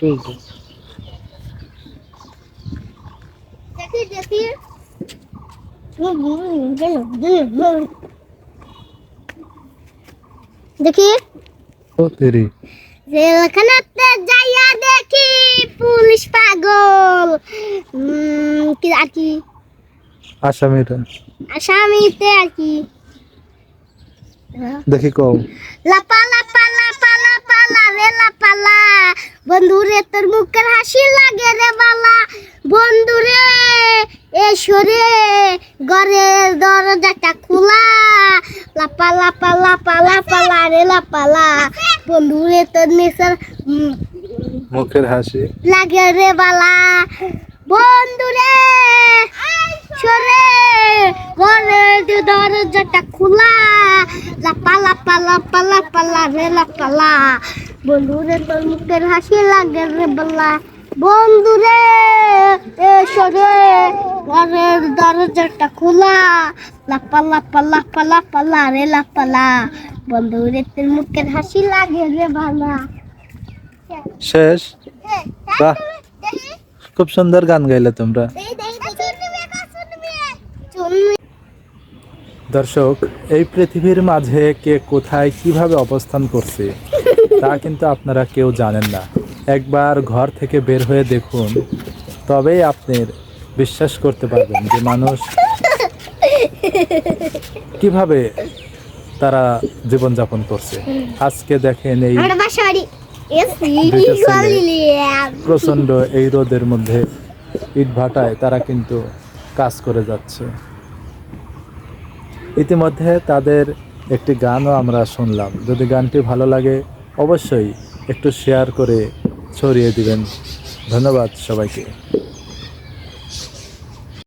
এই যে দেখি দেখি দেখি ও তেরি জেলখানাতে যাইয়া দেখি পুলিশ পাগল কি আর কি আসামিরা আসামিতে আর কি দেখি কও লাপা লাপা লাপা লাপা রে লাপালা বন্ধুরে তোর মুখের হাসি লাগে রে বালা বন্ধুরে এসো রে ঘরের দরজাটা খোলা লাপা লাপা লাপা লাপা রে লাপালা বন্ধুরে তোর নেশার মুখের হাসি লাগে রে বালা বন্ধুরে সরে ঘরের দরজাটা খোলা লাপা লাপা লাপা লাপা রে লাপালা বন্ধুরে তোর মুখের হাসি লাগে রে বালা বন্ধুরে সরে ঘরের দরজাটা খোলা লাপা লাপা লাপা লাপা রে লাপালা বন্ধুরে তোর মুখের হাসি লাগে রে বালা শেষ বাহ খুব সুন্দর গান গাইলে তোমরা দর্শক এই পৃথিবীর মাঝে কে কোথায় কিভাবে অবস্থান করছে তা কিন্তু আপনারা কেউ জানেন না একবার ঘর থেকে বের হয়ে দেখুন তবেই আপনি বিশ্বাস করতে পারবেন যে মানুষ কিভাবে তারা জীবনযাপন করছে আজকে দেখেন এই প্রচন্ড এই রোদের মধ্যে ইট ভাটায় তারা কিন্তু কাজ করে যাচ্ছে ইতিমধ্যে তাদের একটি গানও আমরা শুনলাম যদি গানটি ভালো লাগে অবশ্যই একটু শেয়ার করে ছড়িয়ে দিবেন ধন্যবাদ সবাইকে।